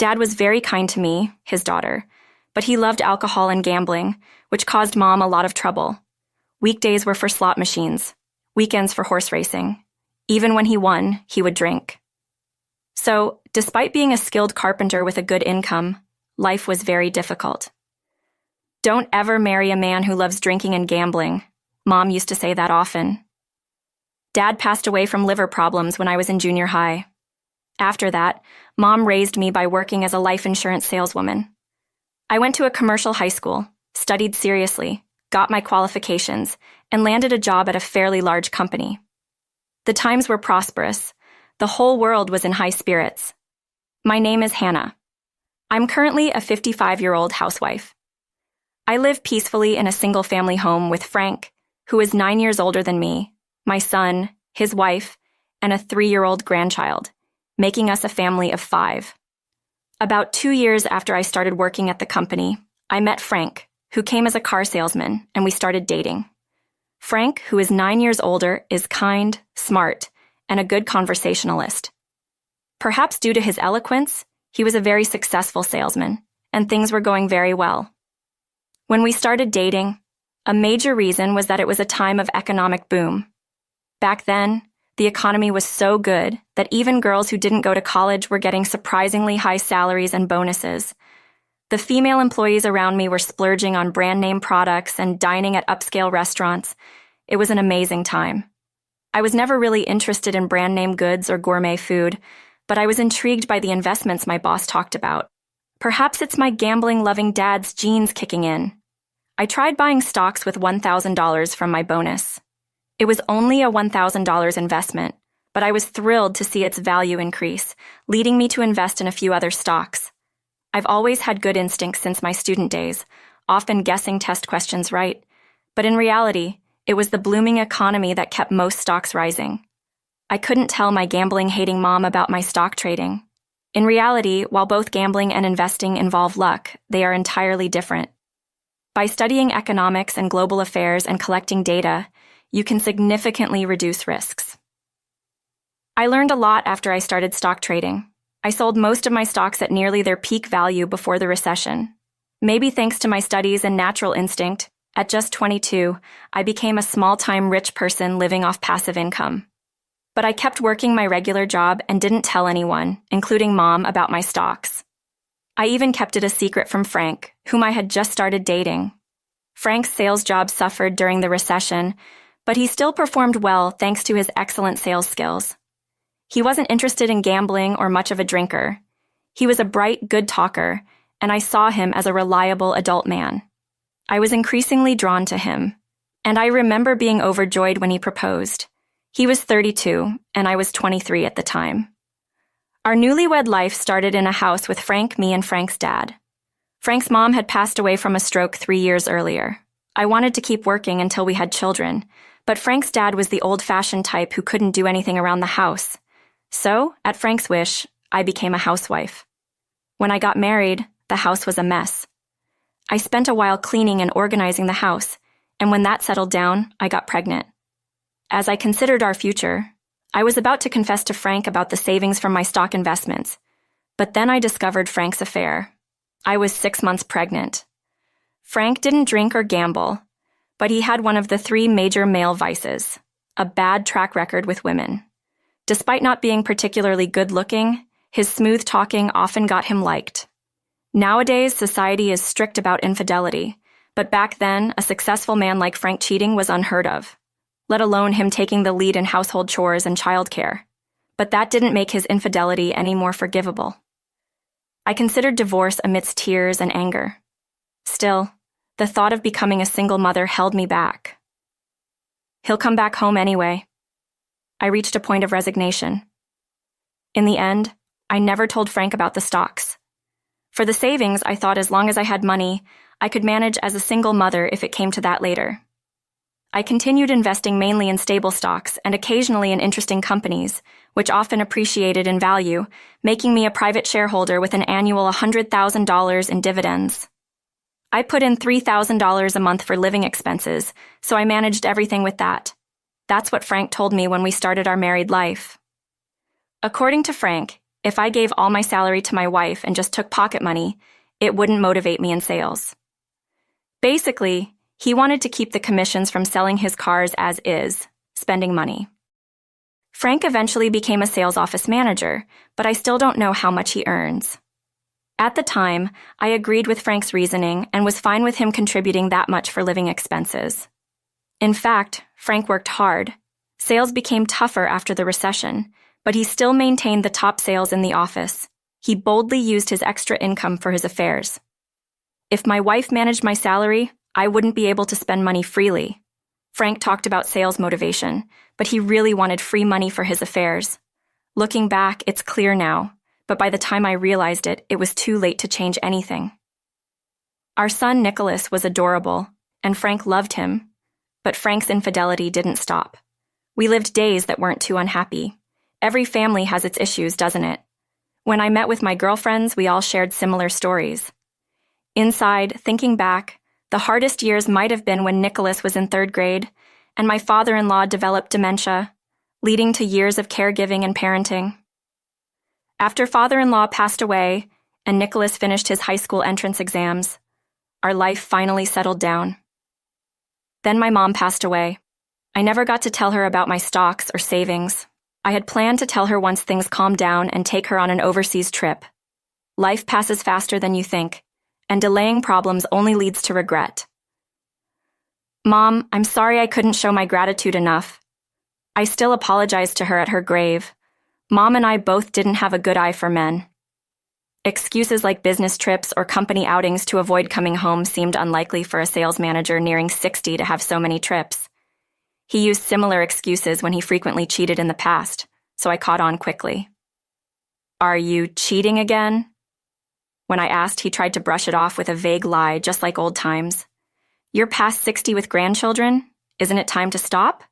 Dad was very kind to me, his daughter, but he loved alcohol and gambling, which caused Mom a lot of trouble. Weekdays were for slot machines, weekends for horse racing. Even when he won, he would drink. So, despite being a skilled carpenter with a good income, life was very difficult. Don't ever marry a man who loves drinking and gambling. Mom used to say that often. Dad passed away from liver problems when I was in junior high. After that, Mom raised me by working as a life insurance saleswoman. I went to a commercial high school, studied seriously, got my qualifications, and landed a job at a fairly large company. The times were prosperous. The whole world was in high spirits. My name is Hannah. I'm currently a 55-year-old housewife. I live peacefully in a single-family home with Frank, who is 9 years older than me, my son, his wife, and a 3-year-old grandchild, making us a family of 5. About 2 years after I started working at the company, I met Frank, who came as a car salesman, and we started dating. Frank, who is 9 years older, is kind, smart, and a good conversationalist. Perhaps due to his eloquence, he was a very successful salesman, and things were going very well. When we started dating, a major reason was that it was a time of economic boom. Back then, the economy was so good that even girls who didn't go to college were getting surprisingly high salaries and bonuses. The female employees around me were splurging on brand name products and dining at upscale restaurants. It was an amazing time. I was never really interested in brand name goods or gourmet food, but I was intrigued by the investments my boss talked about. Perhaps it's my gambling-loving dad's genes kicking in. I tried buying stocks with $1,000 from my bonus. It was only a $1,000 investment, but I was thrilled to see its value increase, leading me to invest in a few other stocks. I've always had good instincts since my student days, often guessing test questions right, but in reality, it was the blooming economy that kept most stocks rising. I couldn't tell my gambling-hating mom about my stock trading. In reality, while both gambling and investing involve luck, they are entirely different. By studying economics and global affairs and collecting data, you can significantly reduce risks. I learned a lot after I started stock trading. I sold most of my stocks at nearly their peak value before the recession. Maybe thanks to my studies and natural instinct, at just 22, I became a small-time rich person living off passive income. But I kept working my regular job and didn't tell anyone, including Mom, about my stocks. I even kept it a secret from Frank, whom I had just started dating. Frank's sales job suffered during the recession, but he still performed well thanks to his excellent sales skills. He wasn't interested in gambling or much of a drinker. He was a bright, good talker, and I saw him as a reliable adult man. I was increasingly drawn to him, and I remember being overjoyed when he proposed. He was 32, and I was 23 at the time. Our newlywed life started in a house with Frank, me, and Frank's dad. Frank's mom had passed away from a stroke 3 years earlier. I wanted to keep working until we had children, but Frank's dad was the old-fashioned type who couldn't do anything around the house. So, at Frank's wish, I became a housewife. When I got married, the house was a mess. I spent a while cleaning and organizing the house, and when that settled down, I got pregnant. As I considered our future, I was about to confess to Frank about the savings from my stock investments, but then I discovered Frank's affair. I was 6 months pregnant. Frank didn't drink or gamble, but he had one of the 3 major male vices, a bad track record with women. Despite not being particularly good-looking, his smooth talking often got him liked. Nowadays, society is strict about infidelity, but back then, a successful man like Frank cheating was unheard of, let alone him taking the lead in household chores and childcare. But that didn't make his infidelity any more forgivable. I considered divorce amidst tears and anger. Still, the thought of becoming a single mother held me back. He'll come back home anyway. I reached a point of resignation. In the end, I never told Frank about the stocks. For the savings, I thought as long as I had money, I could manage as a single mother if it came to that later. I continued investing mainly in stable stocks and occasionally in interesting companies, which often appreciated in value, making me a private shareholder with an annual $100,000 in dividends. I put in $3,000 a month for living expenses, so I managed everything with that. That's what Frank told me when we started our married life. According to Frank, If I gave all my salary to my wife and just took pocket money, it wouldn't motivate me in sales. Basically, he wanted to keep the commissions from selling his cars as is, spending money. Frank eventually became a sales office manager, but I still don't know how much he earns. At the time, I agreed with Frank's reasoning and was fine with him contributing that much for living expenses. In fact, Frank worked hard. Sales became tougher after the recession, but he still maintained the top sales in the office. He boldly used his extra income for his affairs. If my wife managed my salary, I wouldn't be able to spend money freely. Frank talked about sales motivation, but he really wanted free money for his affairs. Looking back, it's clear now, but by the time I realized it, it was too late to change anything. Our son Nicholas was adorable, and Frank loved him, but Frank's infidelity didn't stop. We lived days that weren't too unhappy. Every family has its issues, doesn't it? When I met with my girlfriends, we all shared similar stories. Inside, thinking back, the hardest years might have been when Nicholas was in 3rd grade, and my father-in-law developed dementia, leading to years of caregiving and parenting. After father-in-law passed away, and Nicholas finished his high school entrance exams, our life finally settled down. Then my mom passed away. I never got to tell her about my stocks or savings. I had planned to tell her once things calmed down and take her on an overseas trip. Life passes faster than you think, and delaying problems only leads to regret. Mom, I'm sorry I couldn't show my gratitude enough. I still apologized to her at her grave. Mom and I both didn't have a good eye for men. Excuses like business trips or company outings to avoid coming home seemed unlikely for a sales manager nearing 60 to have so many trips. He used similar excuses when he frequently cheated in the past, so I caught on quickly. Are you cheating again? When I asked, he tried to brush it off with a vague lie, just like old times. You're past 60 with grandchildren? Isn't it time to stop?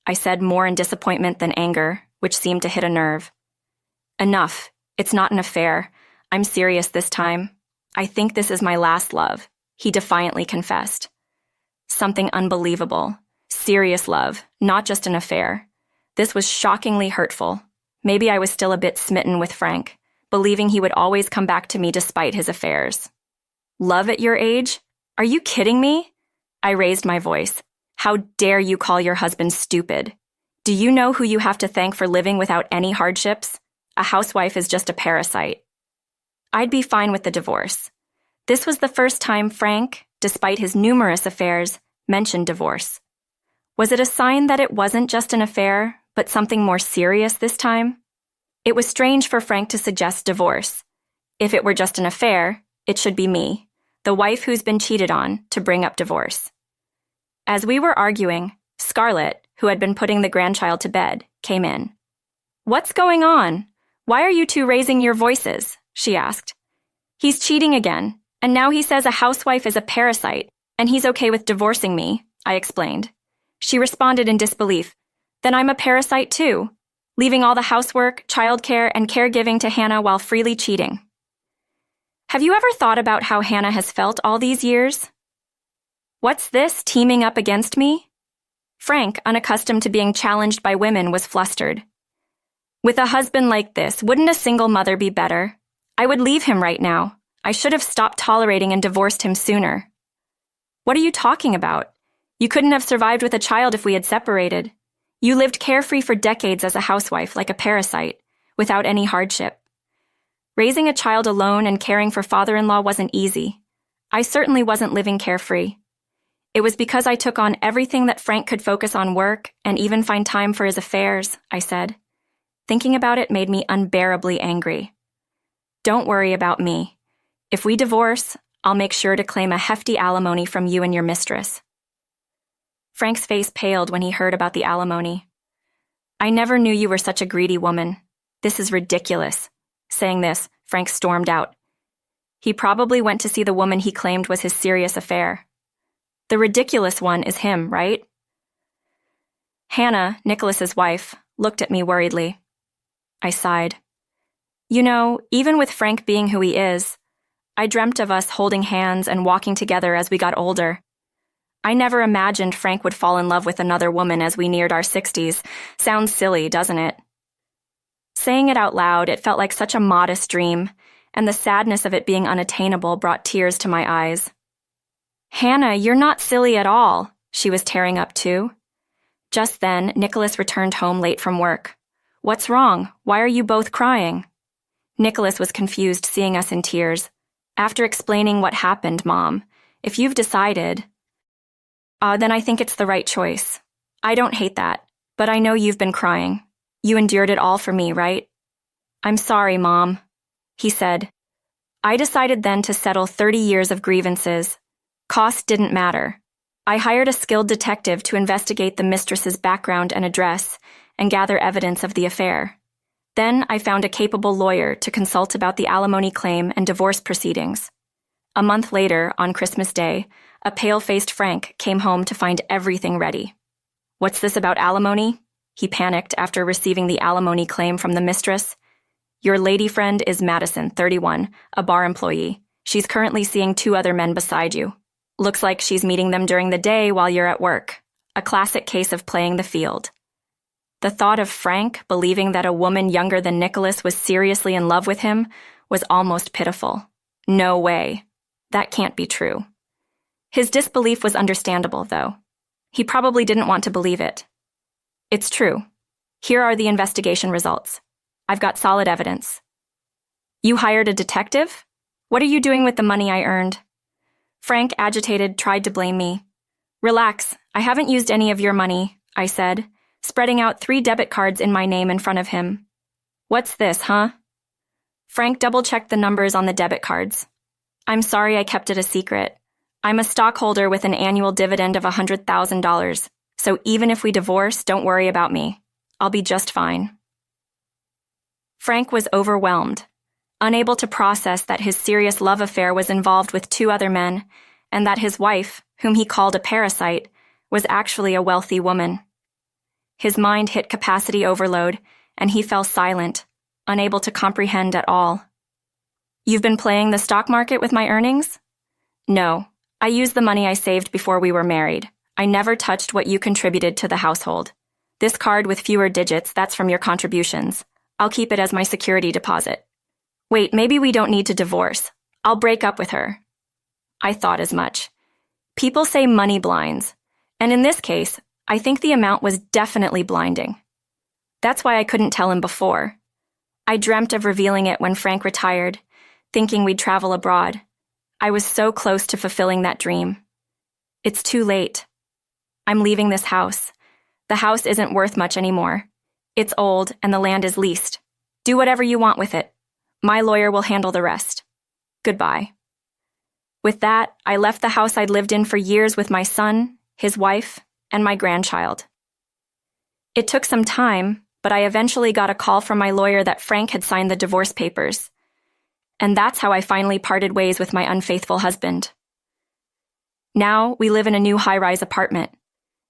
I said, more in disappointment than anger, which seemed to hit a nerve. Enough. It's not an affair. I'm serious this time. I think this is my last love, he defiantly confessed. Something unbelievable. Serious love, not just an affair. This was shockingly hurtful. Maybe I was still a bit smitten with Frank, believing he would always come back to me despite his affairs. Love at your age? Are you kidding me? I raised my voice. How dare you call your husband stupid? Do you know who you have to thank for living without any hardships? A housewife is just a parasite. I'd be fine with the divorce. This was the first time Frank, despite his numerous affairs, mentioned divorce. Was it a sign that it wasn't just an affair, but something more serious this time? It was strange for Frank to suggest divorce. If it were just an affair, it should be me, the wife who's been cheated on, to bring up divorce. As we were arguing, Scarlett, who had been putting the grandchild to bed, came in. What's going on? Why are you two raising your voices? She asked. He's cheating again, and now he says a housewife is a parasite, and he's okay with divorcing me, I explained. She responded in disbelief. Then I'm a parasite too, leaving all the housework, childcare, and caregiving to Hannah while freely cheating. Have you ever thought about how Hannah has felt all these years? What's this, teaming up against me? Frank, unaccustomed to being challenged by women, was flustered. With a husband like this, wouldn't a single mother be better? I would leave him right now. I should have stopped tolerating and divorced him sooner. What are you talking about? You couldn't have survived with a child if we had separated. You lived carefree for decades as a housewife, like a parasite, without any hardship. Raising a child alone and caring for father-in-law wasn't easy. I certainly wasn't living carefree. It was because I took on everything that Frank could focus on work and even find time for his affairs, I said. Thinking about it made me unbearably angry. Don't worry about me. If we divorce, I'll make sure to claim a hefty alimony from you and your mistress. Frank's face paled when he heard about the alimony. I never knew you were such a greedy woman. This is ridiculous. Saying this, Frank stormed out. He probably went to see the woman he claimed was his serious affair. The ridiculous one is him, right? Hannah, Nicholas's wife, looked at me worriedly. I sighed. You know, even with Frank being who he is, I dreamt of us holding hands and walking together as we got older. I never imagined Frank would fall in love with another woman as we neared our 60s. Sounds silly, doesn't it? Saying it out loud, it felt like such a modest dream, and the sadness of it being unattainable brought tears to my eyes. "Hannah, you're not silly at all," she was tearing up too. Just then, Nicholas returned home late from work. "What's wrong? Why are you both crying?" Nicholas was confused seeing us in tears. After explaining what happened, Mom, if you've decided, then I think it's the right choice. I don't hate that, but I know you've been crying. You endured it all for me, right? "I'm sorry, Mom," he said. I decided then to settle 30 years of grievances. Cost didn't matter. I hired a skilled detective to investigate the mistress's background and address and gather evidence of the affair. Then I found a capable lawyer to consult about the alimony claim and divorce proceedings. A month later, on Christmas Day, a pale-faced Frank came home to find everything ready. "What's this about alimony?" He panicked after receiving the alimony claim from the mistress. "Your lady friend is Madison, 31, a bar employee. She's currently seeing 2 other men beside you. Looks like she's meeting them during the day while you're at work. A classic case of playing the field." The thought of Frank believing that a woman younger than Nicholas was seriously in love with him was almost pitiful. No way. That can't be true. His disbelief was understandable, though. He probably didn't want to believe it. "It's true. Here are the investigation results. I've got solid evidence." "You hired a detective? What are you doing with the money I earned?" Frank, agitated, tried to blame me. "Relax, I haven't used any of your money," I said, spreading out 3 debit cards in my name in front of him. "What's this, huh?" Frank double-checked the numbers on the debit cards. "I'm sorry I kept it a secret. I'm a stockholder with an annual dividend of $100,000, so even if we divorce, don't worry about me. I'll be just fine." Frank was overwhelmed, unable to process that his serious love affair was involved with 2 other men, and that his wife, whom he called a parasite, was actually a wealthy woman. His mind hit capacity overload, and he fell silent, unable to comprehend at all. "You've been playing the stock market with my earnings?" "No, I used the money I saved before we were married. I never touched what you contributed to the household. This card with fewer digits, that's from your contributions. I'll keep it as my security deposit." "Wait, maybe we don't need to divorce. I'll break up with her." I thought as much. People say money blinds, and in this case, I think the amount was definitely blinding. That's why I couldn't tell him before. I dreamt of revealing it when Frank retired, thinking we'd travel abroad. I was so close to fulfilling that dream. It's too late. I'm leaving this house. The house isn't worth much anymore. It's old and the land is leased. Do whatever you want with it. My lawyer will handle the rest. Goodbye. With that, I left the house I'd lived in for years with my son, his wife, and my grandchild. It took some time, but I eventually got a call from my lawyer that Frank had signed the divorce papers. And that's how I finally parted ways with my unfaithful husband. Now, we live in a new high-rise apartment.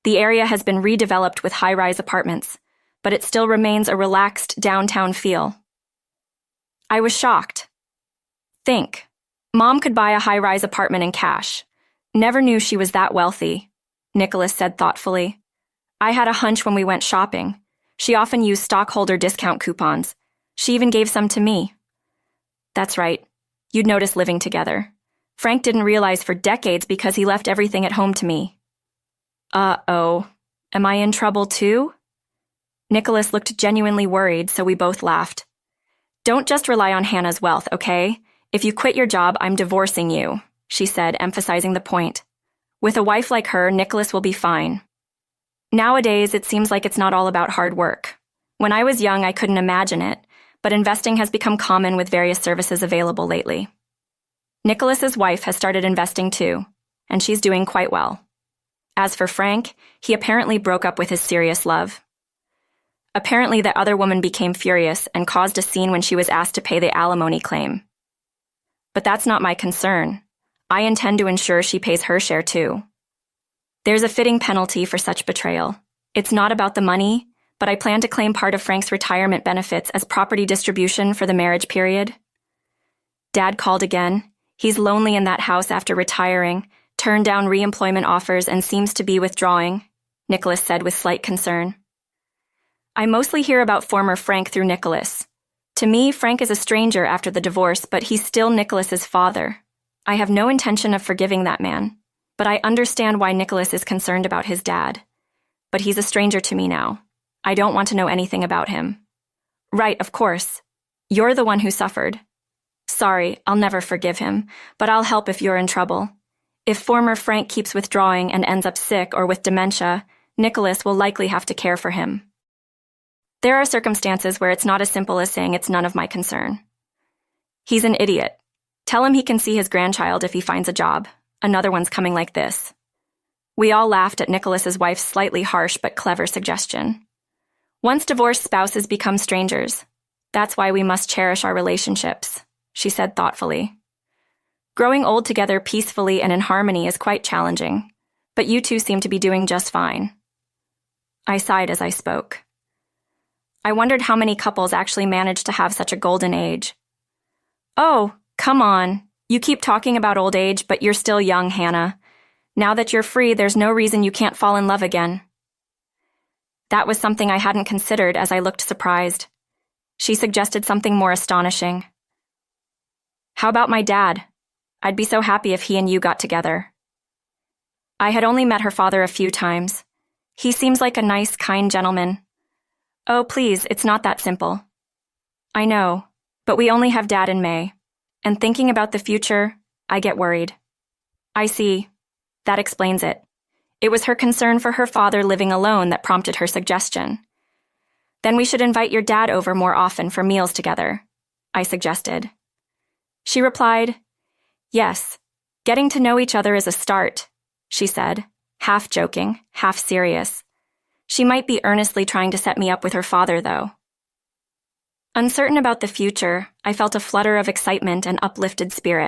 The area has been redeveloped with high-rise apartments, but it still remains a relaxed downtown feel. I was shocked. Think, Mom could buy a high-rise apartment in cash. Never knew she was that wealthy, Nicholas said thoughtfully. I had a hunch when we went shopping. She often used stockholder discount coupons. She even gave some to me. That's right. You'd notice living together. Frank didn't realize for decades because he left everything at home to me. Uh-oh. Am I in trouble too? Nicholas looked genuinely worried, so we both laughed. Don't just rely on Hannah's wealth, okay? If you quit your job, I'm divorcing you, she said, emphasizing the point. With a wife like her, Nicholas will be fine. Nowadays, it seems like it's not all about hard work. When I was young, I couldn't imagine it, but investing has become common with various services available lately. Nicholas's wife has started investing too, and she's doing quite well. As for Frank, he apparently broke up with his serious love. Apparently, the other woman became furious and caused a scene when she was asked to pay the alimony claim. But that's not my concern. I intend to ensure she pays her share too. There's a fitting penalty for such betrayal. It's not about the money, but I plan to claim part of Frank's retirement benefits as property distribution for the marriage period. Dad called again. He's lonely in that house after retiring, turned down re-employment offers and seems to be withdrawing, Nicholas said with slight concern. I mostly hear about former Frank through Nicholas. To me, Frank is a stranger after the divorce, but he's still Nicholas's father. I have no intention of forgiving that man, but I understand why Nicholas is concerned about his dad. But he's a stranger to me now. I don't want to know anything about him. Right, of course. You're the one who suffered. Sorry, I'll never forgive him, but I'll help if you're in trouble. If former Frank keeps withdrawing and ends up sick or with dementia, Nicholas will likely have to care for him. There are circumstances where it's not as simple as saying it's none of my concern. He's an idiot. Tell him he can see his grandchild if he finds a job. Another one's coming like this. We all laughed at Nicholas's wife's slightly harsh but clever suggestion. Once divorced spouses become strangers. That's why we must cherish our relationships, she said thoughtfully. Growing old together peacefully and in harmony is quite challenging, but you two seem to be doing just fine. I sighed as I spoke. I wondered how many couples actually manage to have such a golden age. Oh, come on. You keep talking about old age, but you're still young, Hannah. Now that you're free, there's no reason you can't fall in love again. That was something I hadn't considered as I looked surprised. She suggested something more astonishing. How about my dad? I'd be so happy if he and you got together. I had only met her father a few times. He seems like a nice, kind gentleman. Oh, please, it's not that simple. I know, but we only have Dad in May, and thinking about the future, I get worried. I see. That explains it. It was her concern for her father living alone that prompted her suggestion. Then we should invite your dad over more often for meals together, I suggested. She replied, Yes, getting to know each other is a start, she said, half joking, half serious. She might be earnestly trying to set me up with her father, though. Uncertain about the future, I felt a flutter of excitement and uplifted spirit.